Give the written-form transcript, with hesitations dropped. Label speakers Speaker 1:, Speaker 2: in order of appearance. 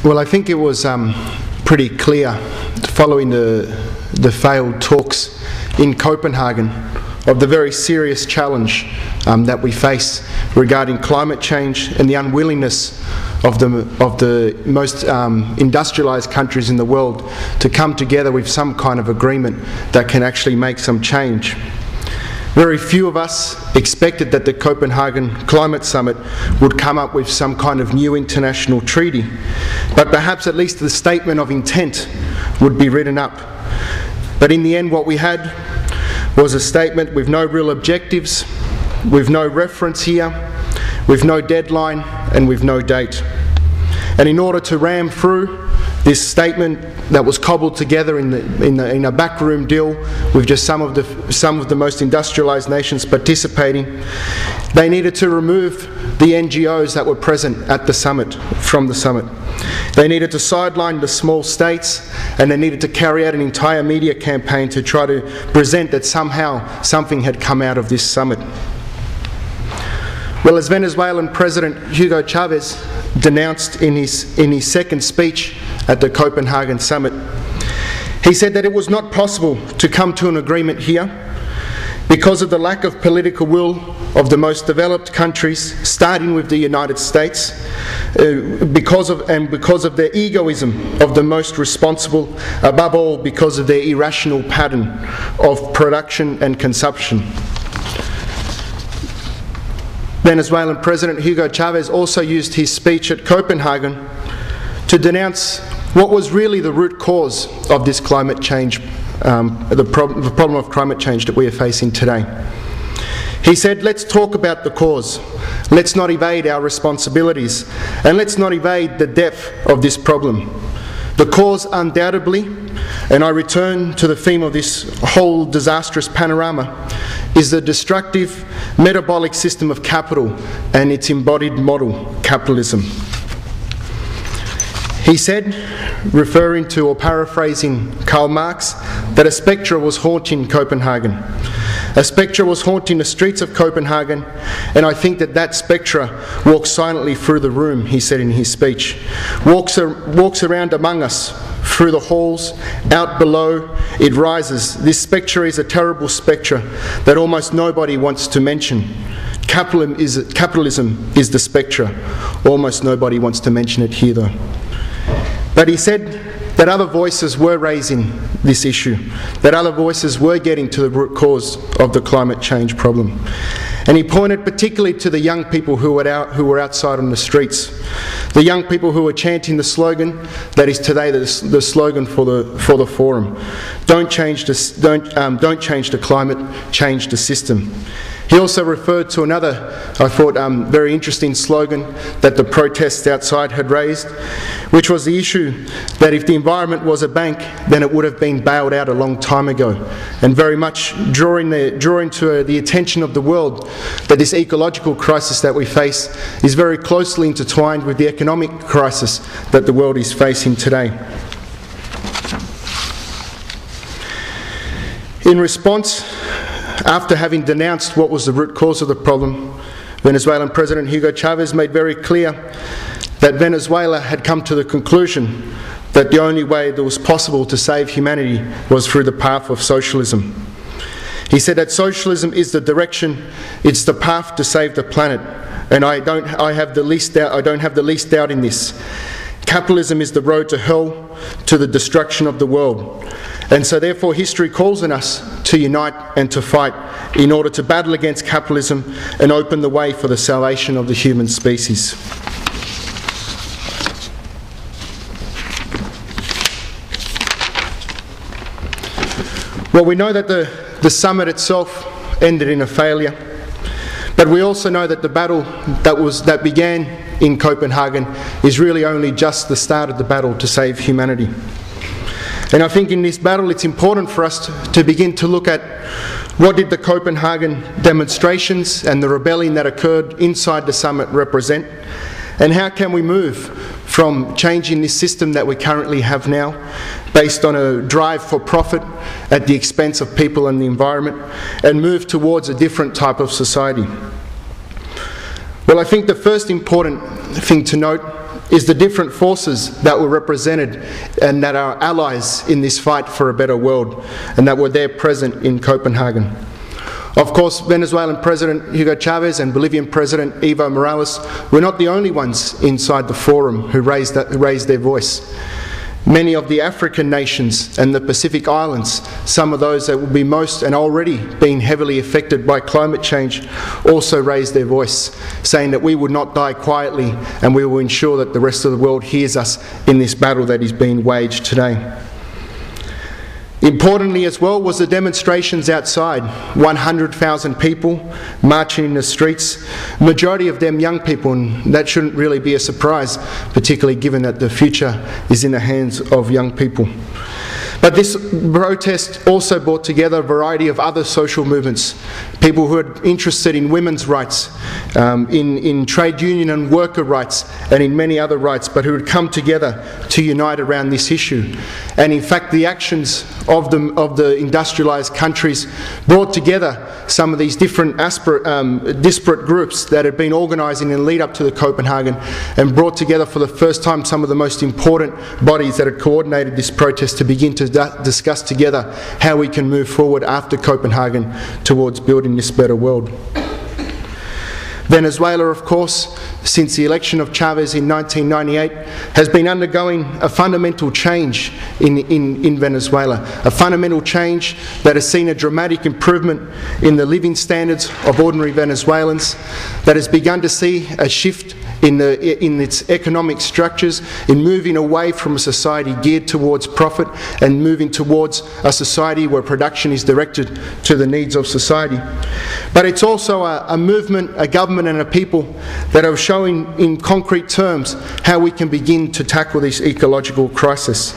Speaker 1: Well, I think it was pretty clear following the failed talks in Copenhagen of the very serious challenge that we face regarding climate change and the unwillingness of the most industrialised countries in the world to come together with some kind of agreement that can actually make some change. Very few of us expected that the Copenhagen Climate Summit would come up with some kind of new international treaty, but perhaps at least the statement of intent would be written up. But in the end, what we had was a statement with no real objectives, with no reference here, with no deadline, and with no date. And in order to ram through this statement that was cobbled together in a backroom deal with just some of the most industrialised nations participating, they needed to remove the NGOs that were present at the summit from the summit. They needed to sideline the small states, and they needed to carry out an entire media campaign to try to present that somehow something had come out of this summit. Well, as Venezuelan President Hugo Chavez denounced in his second speech at the Copenhagen summit, he said that it was not possible to come to an agreement here because of the lack of political will of the most developed countries, starting with the United States, because of their egoism of the most responsible, above all because of their irrational pattern of production and consumption. Venezuelan President Hugo Chavez also used his speech at Copenhagen to denounce what was really the root cause of this climate change, the problem of climate change that we are facing today. He said, let's talk about the cause. Let's not evade our responsibilities, and let's not evade the depth of this problem. The cause, undoubtedly, and I return to the theme of this whole disastrous panorama, is the destructive metabolic system of capital and its embodied model, capitalism. He said, referring to or paraphrasing Karl Marx, that a spectre was haunting Copenhagen. A spectre was haunting the streets of Copenhagen, and I think that spectre walks silently through the room, he said in his speech. Walks around among us, through the halls, out below, it rises. This spectre is a terrible spectre that almost nobody wants to mention. Capitalism is the spectre. Almost nobody wants to mention it here though. But he said that other voices were raising this issue, that other voices were getting to the root cause of the climate change problem. And he pointed particularly to the young people who were outside on the streets, the young people who were chanting the slogan that is today the slogan for the forum: "Don't change the climate, change the system." He also referred to another, I thought, very interesting slogan that the protests outside had raised, which was the issue that if the environment was a bank, then it would have been bailed out a long time ago, and very much drawing to the attention of the world that this ecological crisis that we face is very closely intertwined with the economic crisis that the world is facing today. In response, after having denounced what was the root cause of the problem, Venezuelan President Hugo Chavez made very clear that Venezuela had come to the conclusion that the only way that was possible to save humanity was through the path of socialism. He said that socialism is the direction, it's the path to save the planet, and I don't have the least doubt in this. Capitalism is the road to hell, to the destruction of the world. And so therefore history calls on us to unite and to fight in order to battle against capitalism and open the way for the salvation of the human species. Well, we know that the summit itself ended in a failure, but we also know that the battle that began in Copenhagen is really only just the start of the battle to save humanity. And I think in this battle it's important for us to begin to look at what did the Copenhagen demonstrations and the rebellion that occurred inside the summit represent, and how can we move from changing this system that we currently have now, based on a drive for profit at the expense of people and the environment, and move towards a different type of society. Well, I think the first important thing to note is the different forces that were represented and that are allies in this fight for a better world, and that were there present in Copenhagen. Of course, Venezuelan President Hugo Chavez and Bolivian President Evo Morales were not the only ones inside the forum who raised their voice. Many of the African nations and the Pacific Islands, some of those that will be most and already being heavily affected by climate change, also raised their voice, saying that we would not die quietly and we will ensure that the rest of the world hears us in this battle that is being waged today. Importantly as well was the demonstrations outside. 100,000 people marching in the streets, majority of them young people, and that shouldn't really be a surprise, particularly given that the future is in the hands of young people. But this protest also brought together a variety of other social movements, people who are interested in women's rights, in trade union and worker rights, and in many other rights, but who had come together to unite around this issue. And in fact, the actions of the industrialised countries brought together some of these different disparate groups that had been organising in the lead up to the Copenhagen, and brought together for the first time some of the most important bodies that had coordinated this protest to begin to discuss together how we can move forward after Copenhagen towards building this better world. Venezuela, of course, since the election of Chavez in 1998, has been undergoing a fundamental change in Venezuela, a fundamental change that has seen a dramatic improvement in the living standards of ordinary Venezuelans, that has begun to see a shift in its economic structures, in moving away from a society geared towards profit and moving towards a society where production is directed to the needs of society. But it's also a movement, a government and a people that are showing in concrete terms how we can begin to tackle this ecological crisis.